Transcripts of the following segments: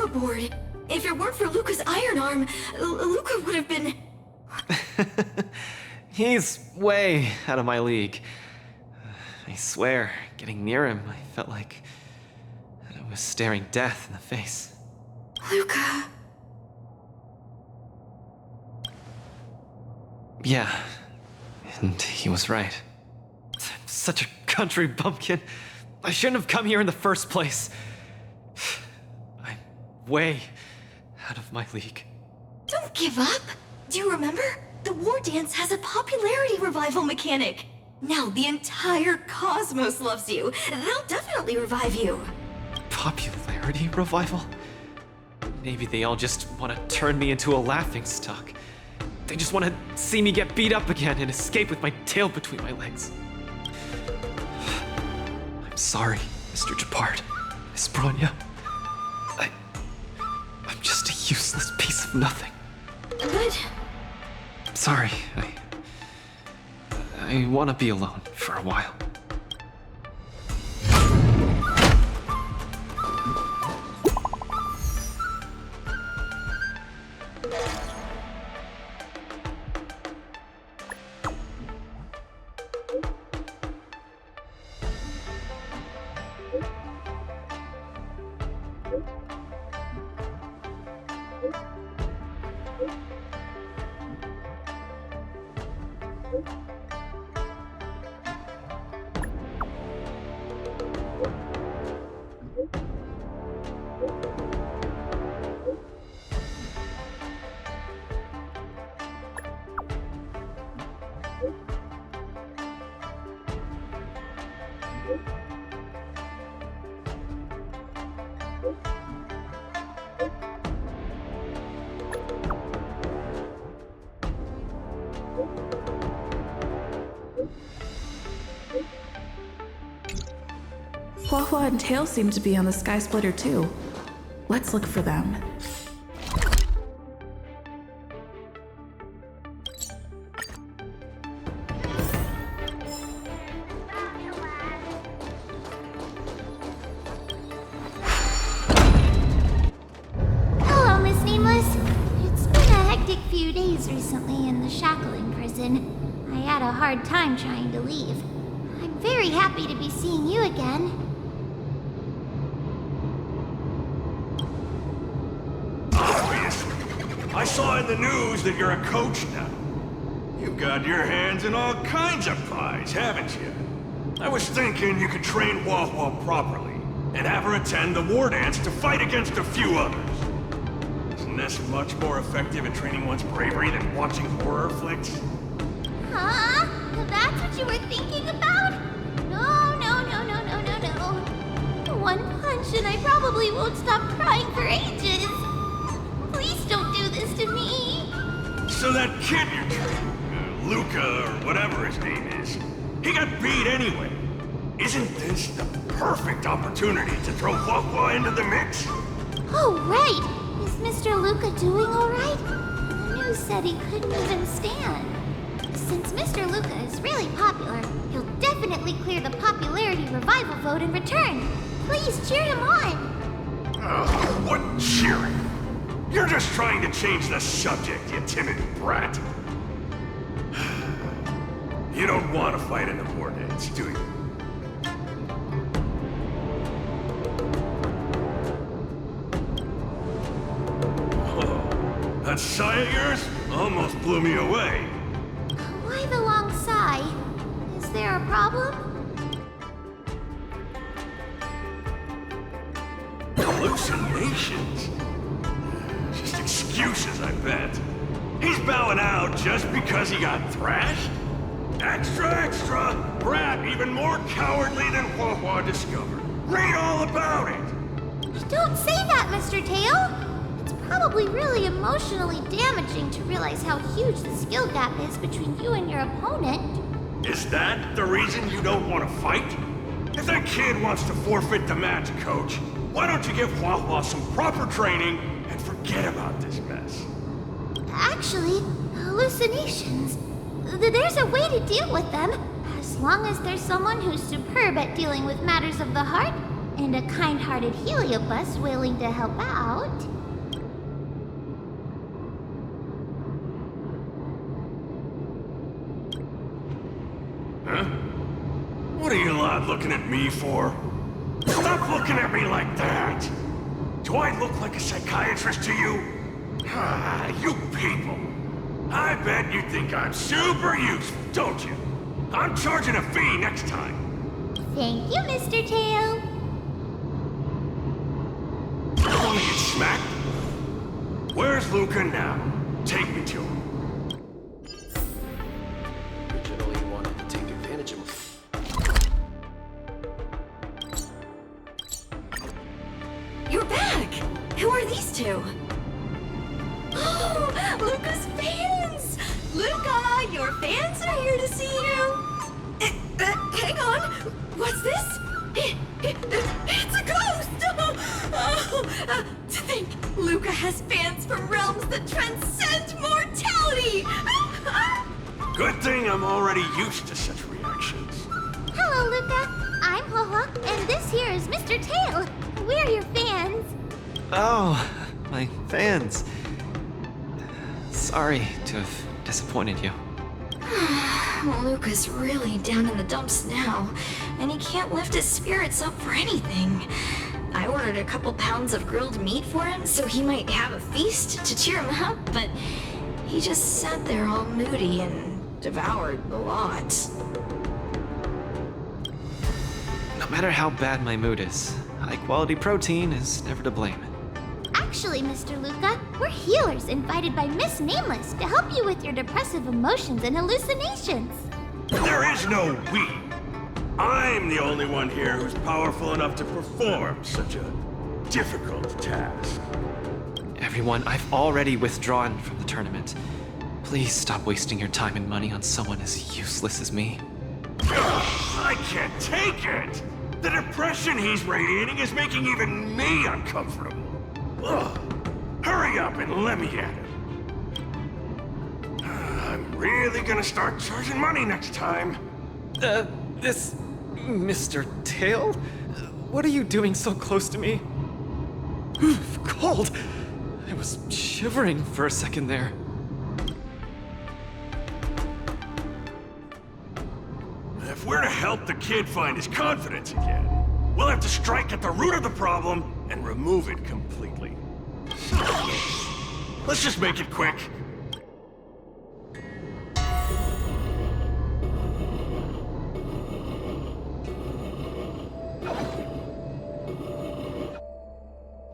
overboard. If it weren't for Luca's iron arm, Luca would have been... He's way out of my league. I swear, getting near him, I felt like I was staring death in the face. Luca... Yeah, and he was right. I'm such a country bumpkin. I shouldn't have come here in the first place. I'm way out of my league. Don't give up! Do you remember? The Wardance has a popularity revival mechanic. Now the entire cosmos loves you. They'll definitely revive you. Popularity revival? Maybe they all just want to turn me into a laughingstock. They just want to see me get beat up again and escape with my tail between my legs. I'm sorry, Mr. Japard, Miss Bronya. I'm just a useless piece of nothing. But... Sorry, I want to be alone for a while. Huahua and Tail seem to be on the Sky Splitter too. Let's look for them. Hello, Miss Nameless. It's been a hectic few days recently in the shackling prison. I had a hard time trying to leave. I'm very happy to be seeing you again. I saw in the news that you're a coach now. You've got your hands in all kinds of pies, haven't you? I was thinking you could train Huahua properly, and have her attend the Wardance to fight against a few others. Isn't this much more effective at training one's bravery than watching horror flicks? Huh? That's what you were thinking about? No. One punch and I probably won't stop crying for ages. Please don't do this to me. So that kid you're training, Luca or whatever his name is, he got beat anyway. Isn't this the perfect opportunity to throw Huahua into the mix? Oh, right. Is Mr. Luca doing all right? The news said he couldn't even stand. Since Mr. Luca is really popular, he'll definitely clear the popularity revival vote in return. Please cheer him on. Ugh, what cheering? You're just trying to change the subject, you timid brat. You don't want to fight in the Wardance, do you? Whoa, that sigh of yours almost blew me away. Why the long sigh? Is there a problem? Hallucinations? Just excuses, I bet. He's bowing out just because he got thrashed? Extra! Brat even more cowardly than Huahua discovered. Read all about it! Don't say that, Mr. Tail! It's probably really emotionally damaging to realize how huge the skill gap is between you and your opponent. Is that the reason you don't want to fight? If that kid wants to forfeit the match, Coach, why don't you give Huahua some proper training and forget about this mess? Actually, hallucinations. There's a way to deal with them. As long as there's someone who's superb at dealing with matters of the heart, and a kind-hearted heliobus willing to help out. Huh? What are you lot looking at me for? Stop looking at me like that! Do I look like a psychiatrist to you? Ah, you people! I bet you think I'm super useful, don't you? I'm charging a fee next time. Thank you, Mr. Tail. You wanna get smacked? Where's Luca now? Take me to him. Originally wanted to take advantage of me. You're back! Who are these two? Oh, Luca's fans! Luca, your fans are here to see you! Hang on! What's this? It's a ghost! To think Luca has fans from realms that transcend mortality! Good thing I'm already used to such reactions. Hello, Luca. I'm Haha, and this here is Mr. Tail. We're your fans. Oh, my fans. Sorry to have disappointed you. Luca's really down in the dumps now, and he can't lift his spirits up for anything. I ordered a couple pounds of grilled meat for him so he might have a feast to cheer him up, but he just sat there all moody and devoured a lot. No matter how bad my mood is, high-quality protein is never to blame. Actually, Mr. Luca, we're healers invited by Miss Nameless to help you with your depressive emotions and hallucinations. There is no we. I'm the only one here who's powerful enough to perform such a difficult task. Everyone, I've already withdrawn from the tournament. Please stop wasting your time and money on someone as useless as me. I can't take it! The depression he's radiating is making even me uncomfortable. Ugh. Hurry up and let me at it. I'm really gonna start charging money next time. This... Mr. Tail? What are you doing so close to me? Cold! I was shivering for a second there. If we're to help the kid find his confidence again, we'll have to strike at the root of the problem and remove it completely. Let's just make it quick.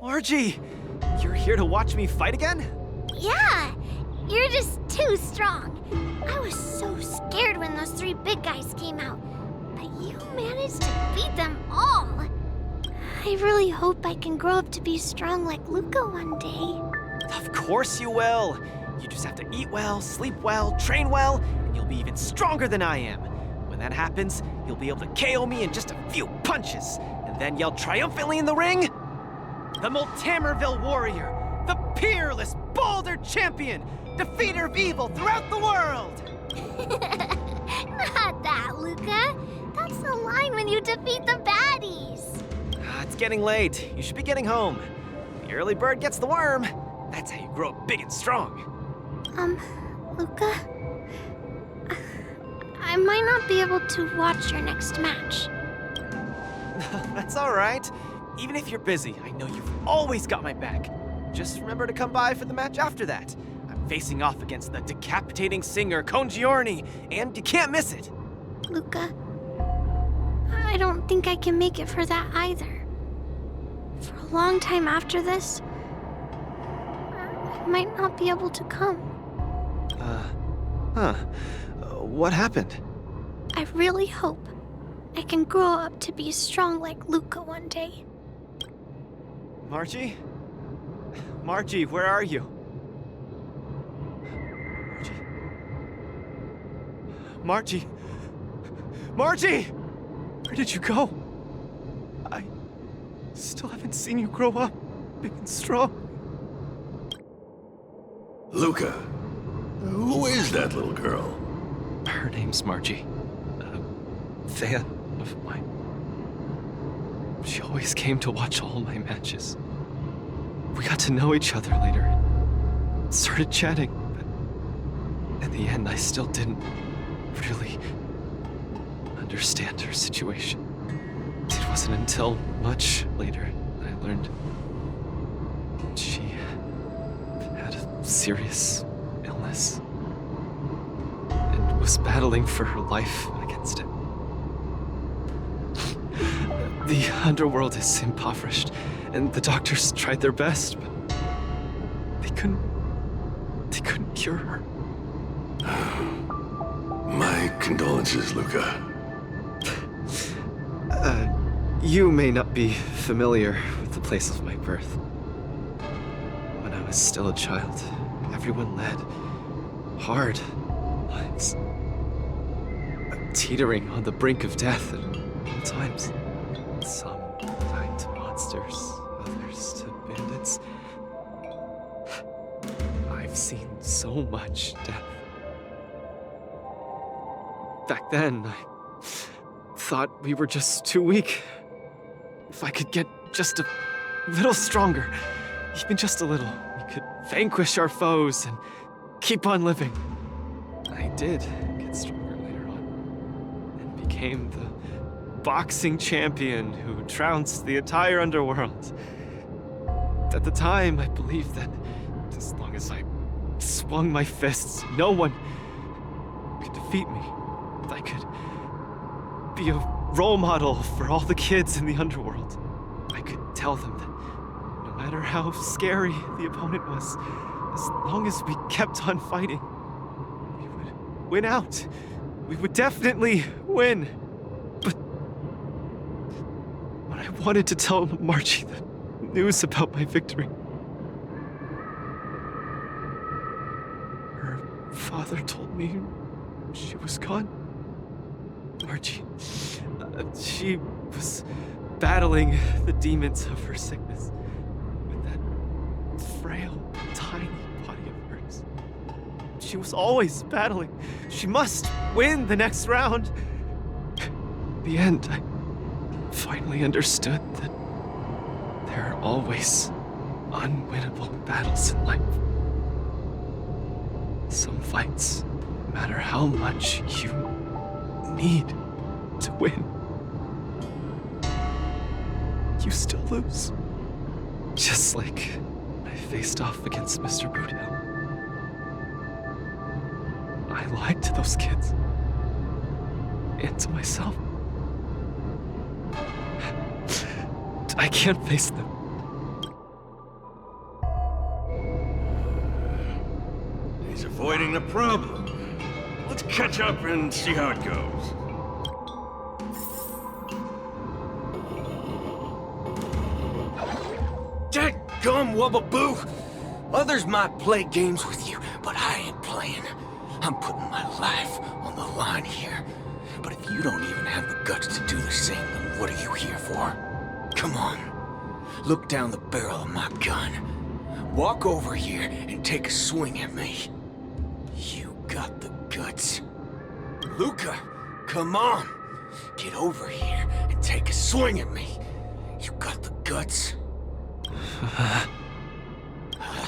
Margie! You're here to watch me fight again? Yeah, you're just too strong. I was so scared when those three big guys came out, but you managed to beat them all. I really hope I can grow up to be strong like Luca one day. Of course you will! You just have to eat well, sleep well, train well, and you'll be even stronger than I am. When that happens, you'll be able to KO me in just a few punches, and then yell triumphantly in the ring, "The Multamerville Warrior, the peerless Boulder Champion, defeater of evil throughout the world!" Not that, Luca. That's the line when you defeat the baddies. It's getting late. You should be getting home. The early bird gets the worm. That's how you grow up big and strong. Luca? I might not be able to watch your next match. That's all right. Even if you're busy, I know you've always got my back. Just remember to come by for the match after that. I'm facing off against the decapitating singer Congiorni, and you can't miss it. Luca, I don't think I can make it for that either. For a long time after this, I might not be able to come. What happened? I really hope I can grow up to be strong like Luca one day. Margie? Margie, where are you? Margie? Margie! Where did you go? I still haven't seen you grow up big and strong. Luca, who is that little girl? Her name's Margie. A fan of mine. She always came to watch all my matches. We got to know each other later and started chatting, but in the end, I still didn't really understand her situation. It wasn't until much later that I learned she had a serious illness and was battling for her life against it. The underworld is impoverished, and the doctors tried their best, but they couldn't cure her. My condolences, Luca. You may not be familiar with the place of my birth. When I was still a child, everyone led hard lives, teetering on the brink of death at all times. Some died to monsters, others to bandits. I've seen so much death. Back then, I thought we were just too weak. If I could get just a little stronger, even just a little, we could vanquish our foes and keep on living. I did get stronger later on, and became the boxing champion who trounced the entire underworld. At the time, I believed that as long as I swung my fists, no one could defeat me. I could be a role model for all the kids in the underworld. I could tell them that no matter how scary the opponent was, as long as we kept on fighting, we would win out. We would definitely win. But when I wanted to tell Margie the news about my victory, her father told me she was gone. Margie, she was battling the demons of her sickness with that frail, tiny body of hers. She was always battling. She must win the next round. In the end, I finally understood that there are always unwinnable battles in life. Some fights, no matter how much you need to win, you still lose. Just like I faced off against Mr. Boothill. I lied to those kids. And to myself. I can't face them. He's avoiding the problem. Let's catch up and see how it goes. Dadgum Wubbaboo! Others might play games with you, but I ain't playing. I'm putting my life on the line here. But if you don't even have the guts to do the same, then what are you here for? Come on. Look down the barrel of my gun. Walk over here and take a swing at me. You got the guts. Luca, come on. Get over here and take a swing at me. You got the guts.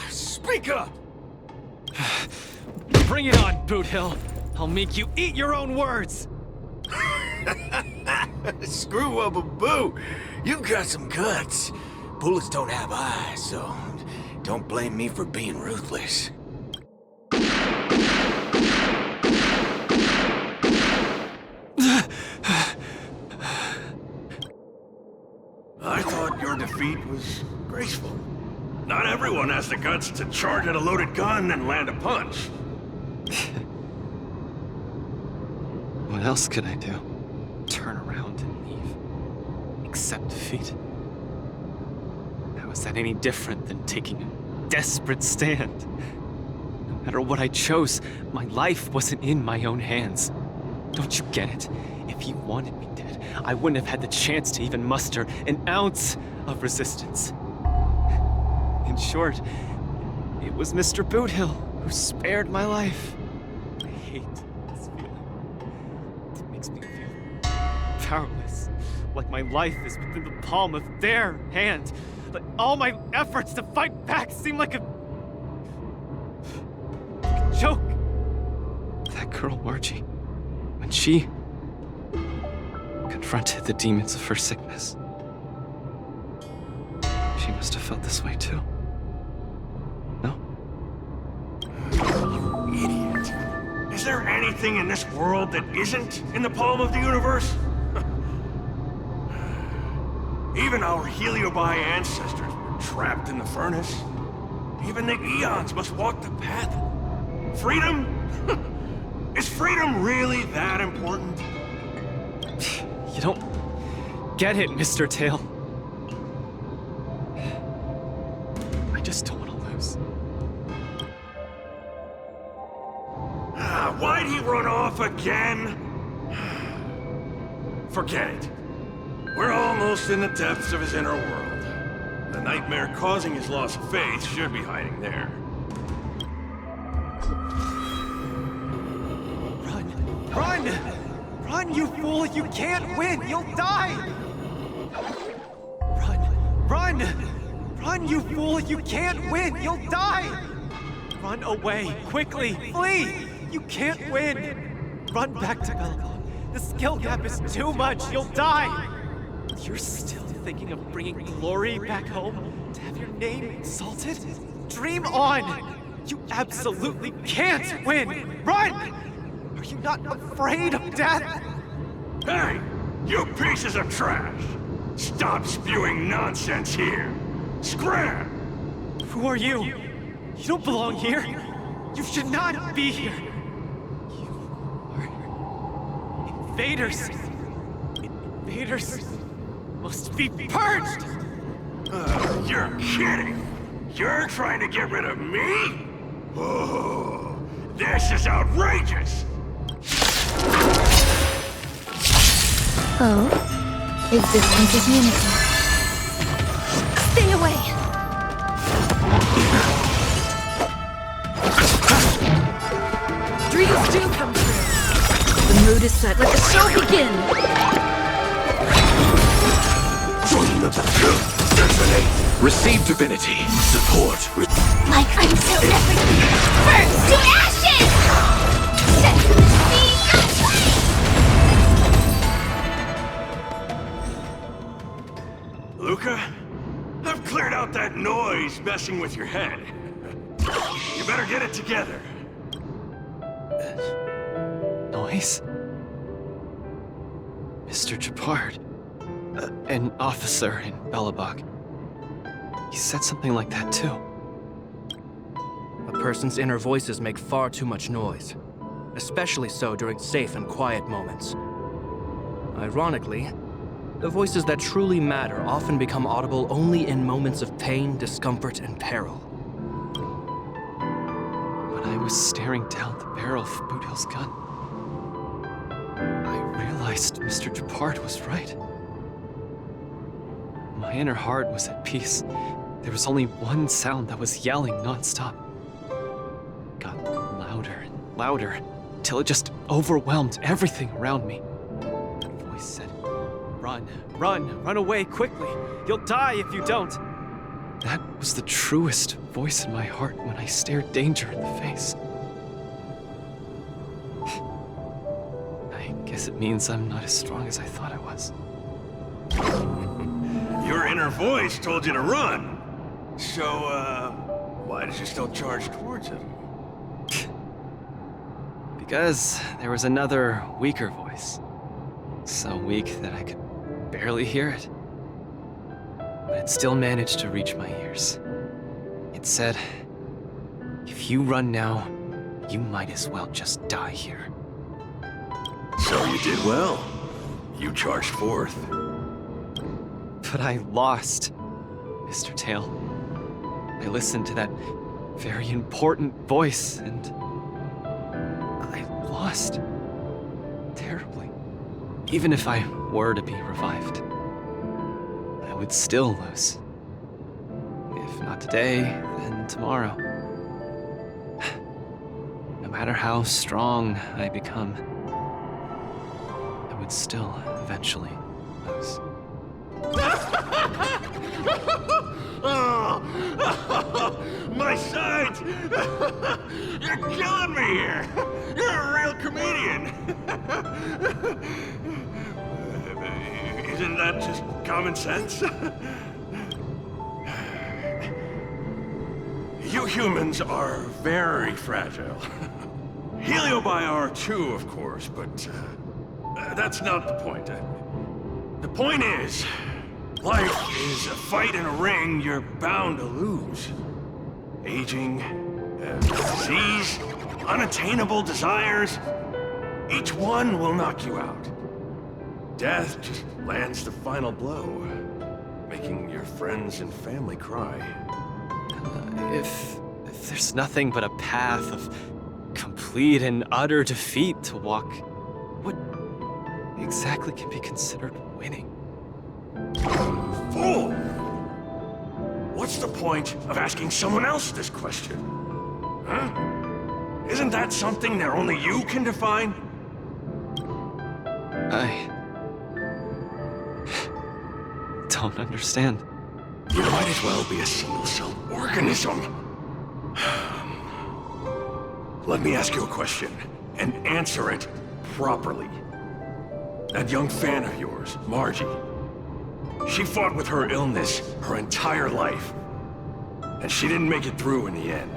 Speak up! Bring it on, Boothill. I'll make you eat your own words. Screw up a boo. You've got some guts. Bullets don't have eyes, so don't blame me for being ruthless. I thought your defeat was graceful. Not everyone has the guts to charge at a loaded gun and land a punch. What else could I do? Turn around and leave? Accept defeat? How is that any different than taking a desperate stand? No matter what I chose, my life wasn't in my own hands. Don't you get it? If you wanted me dead, I wouldn't have had the chance to even muster an ounce of resistance. In short, it was Mr. Boothill who spared my life. I hate this feeling. It makes me feel powerless, like my life is within the palm of their hand. Like all my efforts to fight back seem like a joke. That girl, Margie, when she confronted the demons of her sickness, she must have felt this way too. No? You idiot. Is there anything in this world that isn't in the palm of the universe? Even our Heliobi ancestors were trapped in the furnace. Even the eons must walk the path. Freedom? Is freedom really that important? You don't get it, Mr. Tail. I just don't want to lose. Why'd he run off again? Forget it. We're almost in the depths of his inner world. The nightmare causing his loss of faith should be hiding there. Run! Run, you fool! You can't win! You'll die! Run! Run, you fool! You can't win! You'll die! Run away! Quickly! Flee! You can't win! Run back to Bellabog. The skill gap is too much! You'll die! You're still thinking of bringing glory back home? To have your name exalted? Dream on! You absolutely can't win! Run! Are you not afraid of death? Hey! You pieces of trash! Stop spewing nonsense here! Scram! Who are you? You don't belong here. You should not be here. You are invaders. Invaders must be purged! You're kidding! You're trying to get rid of me? Oh, this is outrageous! Oh? Existence is unity. Stay away! Dreams do come true. The mood is set. Let the show begin. Receive divinity. Support. My until everything burns to ashes! Set the machine aflame! Luca, I've cleared out that noise messing with your head. You better get it together. Noise? Mr. Japard, an officer in Bellabog. He said something like that too. A person's inner voices make far too much noise, especially so during safe and quiet moments. Ironically, the voices that truly matter often become audible only in moments of pain, discomfort, and peril. When I was staring down the barrel of Bootill's gun, I realized Mr. Japard was right. My inner heart was at peace. There was only one sound that was yelling nonstop. It got louder and louder, till it just overwhelmed everything around me. The voice said, "Run, run, run away quickly. You'll die if you don't." That was the truest voice in my heart when I stared danger in the face. I guess it means I'm not as strong as I thought I was. Your inner voice told you to run. So, why did you still charge towards him? Because there was another, weaker voice. So weak that I could barely hear it. But it still managed to reach my ears. It said, "If you run now, you might as well just die here." So you did well. You charged forth. But I lost, Mr. Tail. I listened to that very important voice, and I lost terribly. Even if I were to be revived, I would still lose. If not today, then tomorrow. No matter how strong I become, I would still eventually Oh, my sides! You're killing me here! You're a real comedian! Isn't that just common sense? You humans are very fragile. Heliobi are too, of course, but that's not the point. The point is, life is a fight in a ring you're bound to lose. Aging, disease, unattainable desires, each one will knock you out. Death just lands the final blow, making your friends and family cry. If there's nothing but a path of complete and utter defeat to walk, what exactly can be considered winning? Fool! What's the point of asking someone else this question? Huh? Isn't that something that only you can define? I don't understand. You might as well be a single-celled organism. Let me ask you a question, and answer it properly. That young fan of yours, Margie, she fought with her illness her entire life, and she didn't make it through in the end.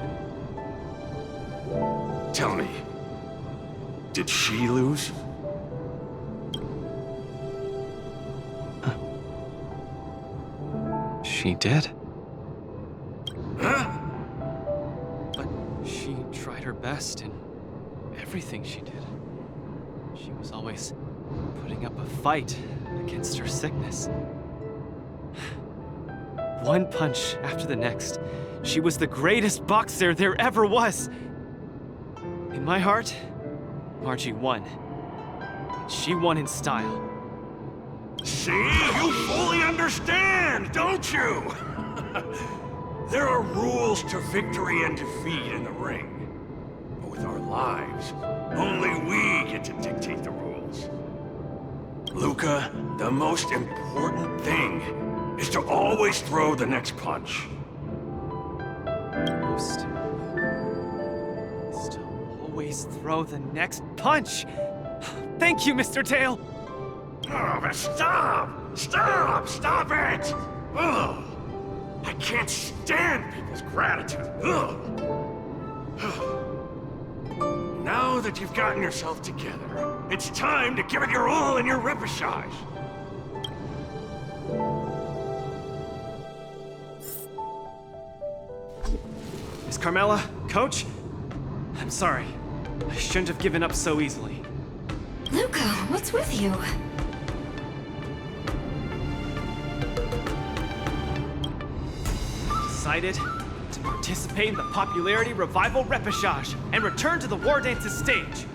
Tell me, did she lose? She did. Huh? But she tried her best in everything she did. She was always putting up a fight against her sickness. One punch after the next, she was the greatest boxer there ever was. In my heart, Margie won. And she won in style. See? You fully understand, don't you? There are rules to victory and defeat in the ring. But with our lives, only we get to dictate the rules. Luca, the most important thing is to always throw the next punch. Most is to always throw the next punch. Thank you, Mr. Tail. Oh, but stop! Stop! Stop it! Ugh. I can't stand people's gratitude. Ugh. Now that you've gotten yourself together, it's time to give it your all in your repechage. Miss Carmela, Coach, I'm sorry. I shouldn't have given up so easily. Luca, what's with you? Decided to participate in the popularity revival repechage and return to the Wardance's stage.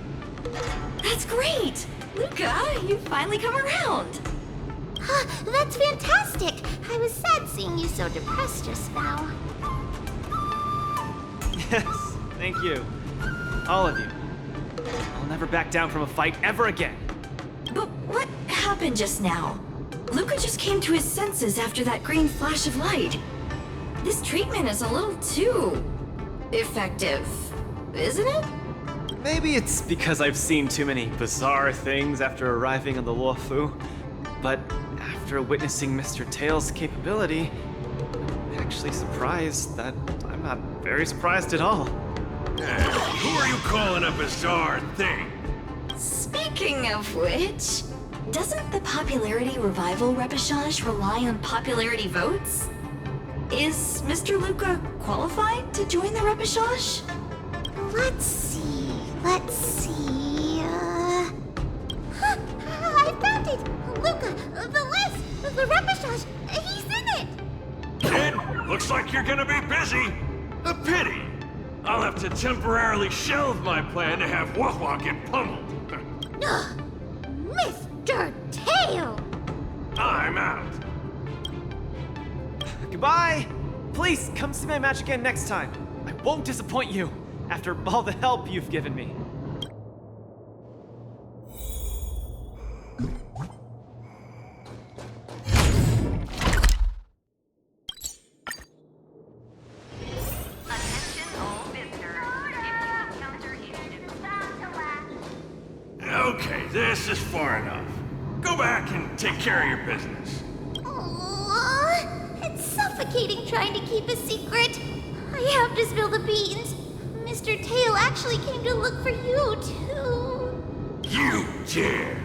That's great! Luca, you finally come around. That's fantastic! I was sad seeing you so depressed just now. Yes, thank you. All of you. I'll never back down from a fight ever again. But what happened just now? Luca just came to his senses after that green flash of light. This treatment is a little too effective, isn't it? Maybe it's because I've seen too many bizarre things after arriving on the Luofu, but after witnessing Mr. Tail's capability, I'm actually surprised that I'm not very surprised at all. Who are you calling a bizarre thing? Speaking of which, doesn't the popularity revival repechage rely on popularity votes? Is Mr. Luca qualified to join the repechage? Let's see. I found it! Luca, the list! The repechage! He's in it! Kid, looks like you're gonna be busy. A pity. I'll have to temporarily shelve my plan to have Wah-Wah get pummeled. Ugh, Mr. Tail! I'm out. Goodbye! Please, come see my match again next time. I won't disappoint you, after all the help you've given me. Okay, this is far enough. Go back and take care of your business. Aww, it's suffocating trying to keep a secret. I have to spill the beans. Mr. Tail actually came to look for you, too. You dare!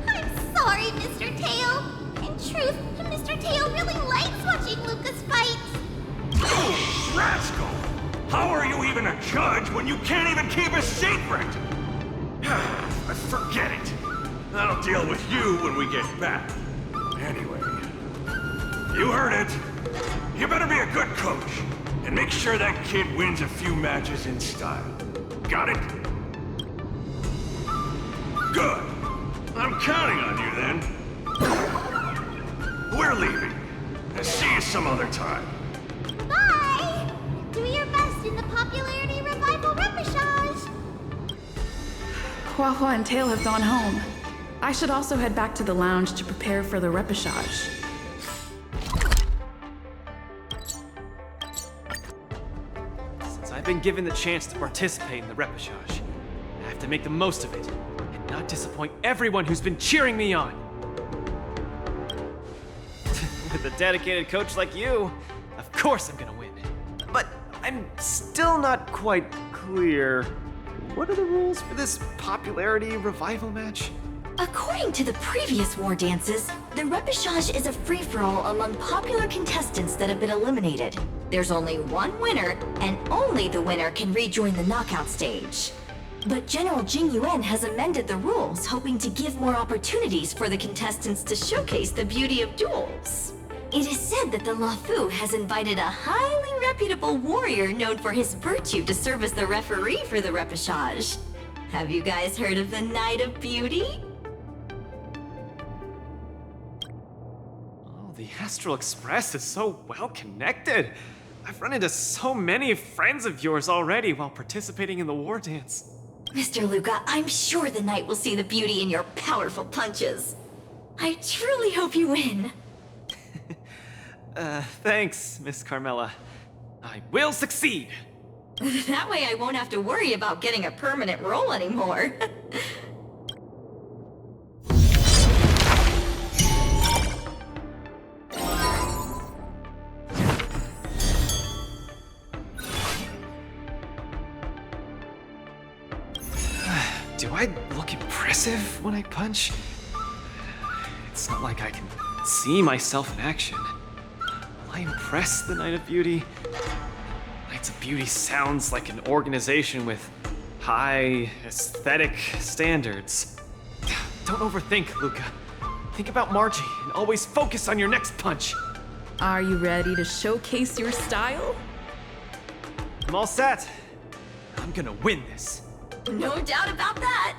I'm sorry, Mr. Tail. In truth, Mr. Tail really likes watching Lucas fight. You rascal! How are you even a judge when you can't even keep a secret? Forget it. I'll deal with you when we get back. Anyway, you heard it. You better be a good coach and make sure that kid wins a few matches in style. Got it? Good. I'm counting on you then. We're leaving. I'll see you some other time. Bye! Do your best in the popularity revival repechage. Hua Hua and Tail have gone home. I should also head back to the lounge to prepare for the repechage. Since I've been given the chance to participate in the repechage, I have to make the most of it and not disappoint everyone who's been cheering me on. With a dedicated coach like you, of course I'm gonna win. But I'm still not quite clear. What are the rules for this popularity revival match? According to the previous war dances, the repechage is a free-for-all among popular contestants that have been eliminated. There's only one winner, and only the winner can rejoin the knockout stage. But General Jing Yuan has amended the rules, hoping to give more opportunities for the contestants to showcase the beauty of duels. It is said that the Lafu has invited a highly reputable warrior known for his virtue to serve as the referee for the repechage. Have you guys heard of the Knight of Beauty? Oh, the Astral Express is so well connected. I've run into so many friends of yours already while participating in the war dance. Mr. Luca, I'm sure the knight will see the beauty in your powerful punches. I truly hope you win. Thanks, Miss Carmela. I will succeed. That way I won't have to worry about getting a permanent role anymore. Do I look impressive when I punch? It's not like I can see myself in action. Will I impress the Knight of Beauty? Knights of Beauty sounds like an organization with high aesthetic standards. Don't overthink, Luca. Think about Margie and always focus on your next punch. Are you ready to showcase your style? I'm all set. I'm gonna win this. No doubt about that.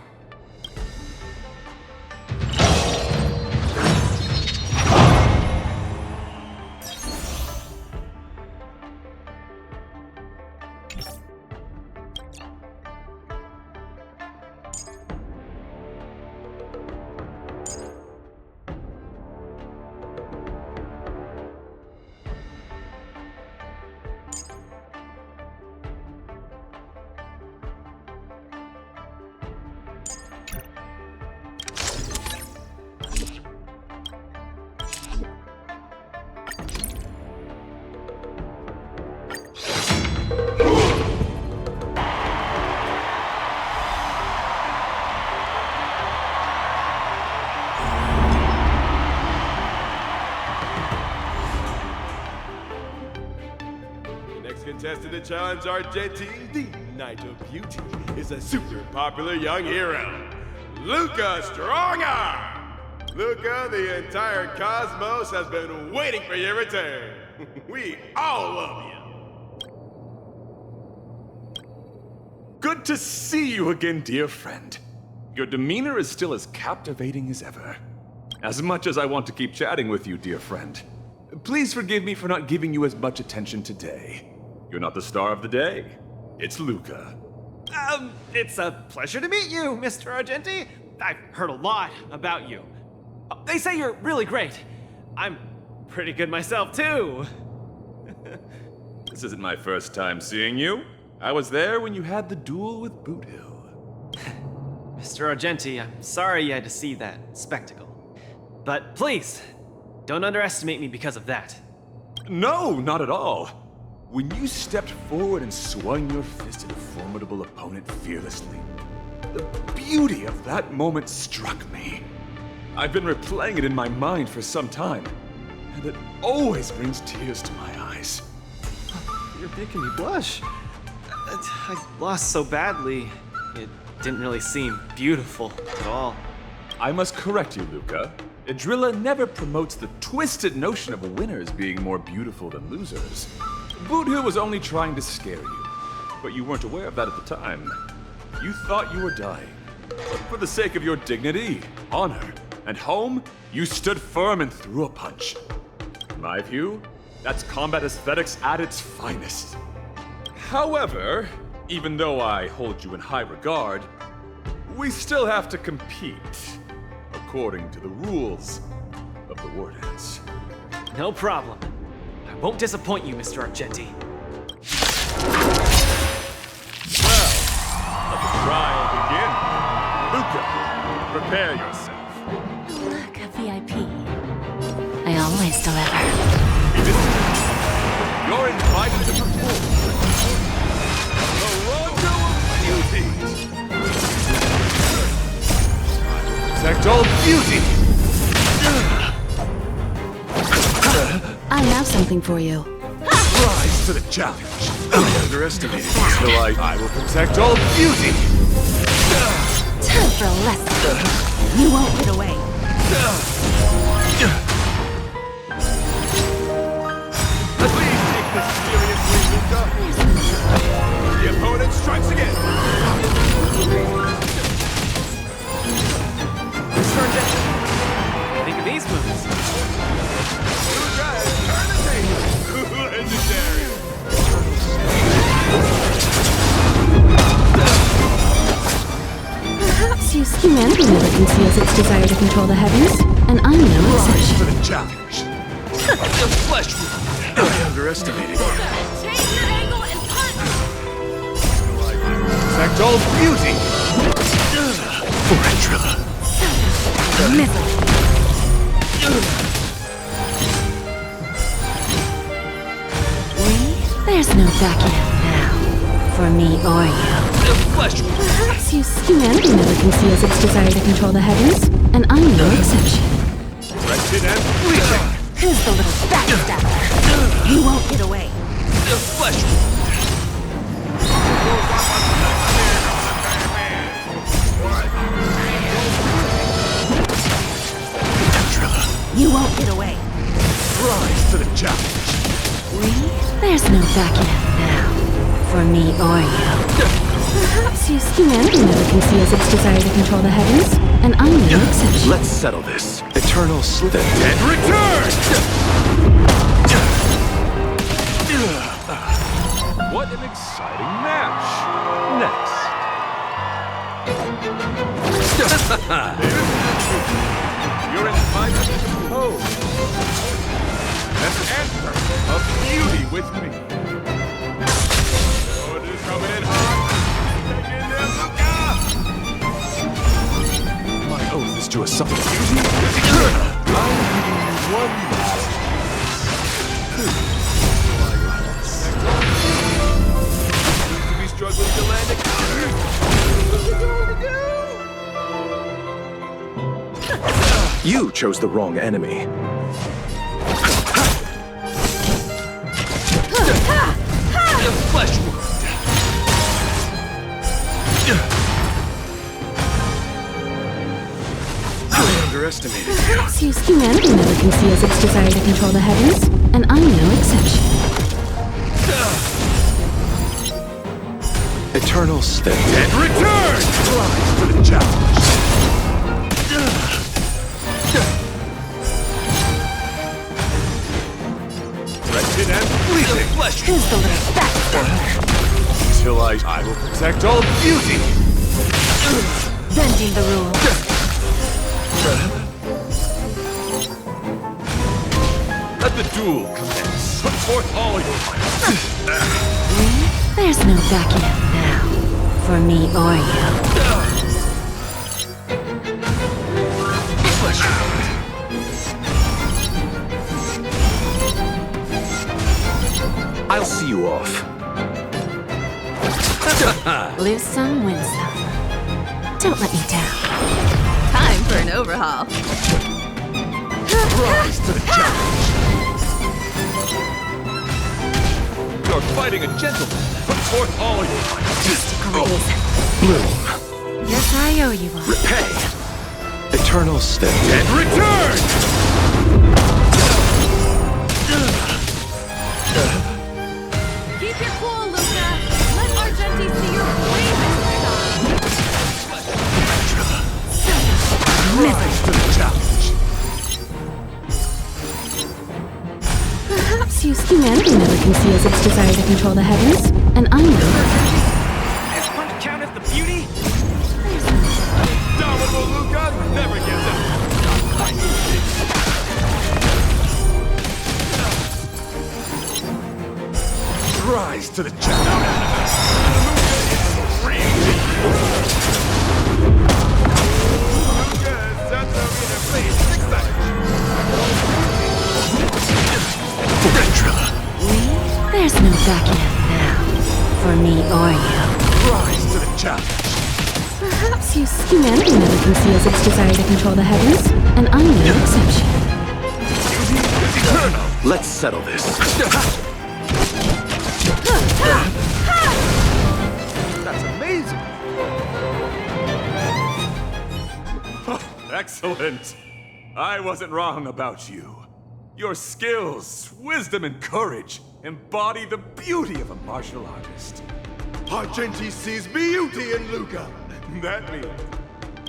Contestant to challenge Argenti, the Knight of Beauty, is a super popular young hero, Luca Strongarm! Luca, the entire cosmos has been waiting for your return. We all love you. Good to see you again, dear friend. Your demeanor is still as captivating as ever. As much as I want to keep chatting with you, dear friend, please forgive me for not giving you as much attention today. You're not the star of the day. It's Luca. It's a pleasure to meet you, Mr. Argenti. I've heard a lot about you. They say you're really great. I'm pretty good myself, too. This isn't my first time seeing you. I was there when you had the duel with Boothill. Mr. Argenti, I'm sorry you had to see that spectacle. But please, don't underestimate me because of that. No, not at all. When you stepped forward and swung your fist at a formidable opponent fearlessly, the beauty of that moment struck me. I've been replaying it in my mind for some time, and it always brings tears to my eyes. You're making me blush. I lost so badly, it didn't really seem beautiful at all. I must correct you, Luca. Idrilla never promotes the twisted notion of winners being more beautiful than losers. Boothill was only trying to scare you, but you weren't aware of that at the time. You thought you were dying. But for the sake of your dignity, honor, and home, you stood firm and threw a punch. In my view, that's combat aesthetics at its finest. However, even though I hold you in high regard, we still have to compete according to the rules of the Wardance. No problem. I won't disappoint you, Mr. Argenti. Well, let the trial begin. Luca, prepare yourself. Luca VIP. I always deliver. You're invited to perform the Rondo of Beauty. Protect all beauty. I have something for you. Rise to the challenge. I underestimated you, so I will protect all beauty. Time for a lesson. You won't get away. Please take this seriously, Luca. The opponent strikes again. Mr. Argenti, think of these moves. Luca has turned the table. Legendary. Perhaps use humanity never conceals its desire to control the heavens, and I'm no Rise exception. to the challenge. The flesh wound. I underestimated you. Change your angle and punch! Protect all beauty. For Idrilla. Misery. There's no backing out now, for me or you. The flesh wound. Perhaps use humanity never conceals its desire to control the heavens, and I'm no exception. Wretched and fleeting. Who's the little backstabber? You won't get away. The flesh wound. You won't get away. Rise to the challenge. There's no backing out now, for me or you. Perhaps use humanity never conceals its desire to control the heavens, and I'm no exception. Let's settle this. Eternal slip. The dead return! What an exciting match! Next. You're invited to pose. An anthem of beauty with me. Orders coming in hot. Take in there, Luca! My oath is to a something beauty. I'm giving you one minute. Seems to be struggling to land a counter. What's he going to do? You chose the wrong enemy. The flesh wound. I underestimated you. Perhaps use humanity never conceals its desire to control the heavens, and I'm no exception. Eternal slip. Dead return! Rise to the challenge. Wretched and fleeting. Flesh Who's the little backstabber? until I will protect all beauty. Bending the rules. Let the duel commence. Put forth all your might. There's no backing out now. For me or you. I'll see you off. Lose some, win some. Don't let me down. Time for an overhaul. Rise to the challenge! You're fighting a gentleman. Put forth all your might. Degrees. Bloom. Yes, I owe you one. Repay. Eternal step. And return! Keep your cool, Luca. Let Argenti see your bravest Rise to the challenge. Perhaps humanity never can see as its desire to control the heavens, and I know. This one count as the beauty? Indomitable Luca never gives up. Rise to the challenge! Luca is set to be in a place 6 seconds. There's no backing out now. For me or you. Rise to the challenge! Perhaps humanity never can see as its desire to control the heavens, and I'm no exception. Let's settle this. That's amazing! Excellent! I wasn't wrong about you. Your skills, wisdom, and courage embody the beauty of a martial artist. Argenti sees beauty in Luca. That means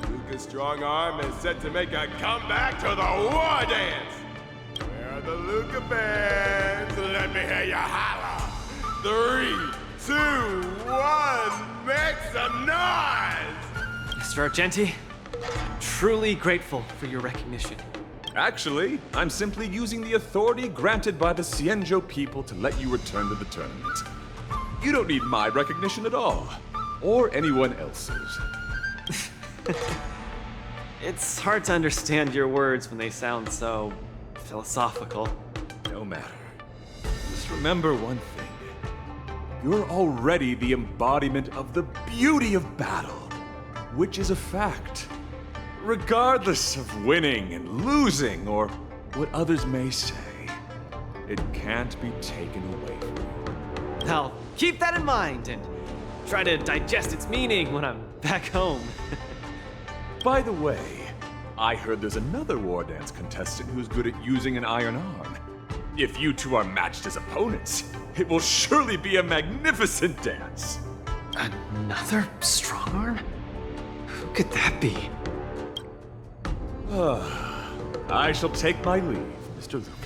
Luca's strong arm is set to make a comeback to the war dance. Where are the Luca bands? Let me hear you holler. 3, 2, 1, make some noise! Mr. Argenti, I'm truly grateful for your recognition. Actually, I'm simply using the authority granted by the Cienjo people to let you return to the tournament. You don't need my recognition at all, or anyone else's. It's hard to understand your words when they sound so philosophical. No matter. Just remember one thing. You're already the embodiment of the beauty of battle, which is a fact. Regardless of winning and losing, or what others may say, it can't be taken away from you. I'll keep that in mind and try to digest its meaning when I'm back home. By the way, I heard there's another war dance contestant who's good at using an iron arm. If you two are matched as opponents, it will surely be a magnificent dance. Another strong arm? Who could that be? I shall take my leave, Mr. Luca.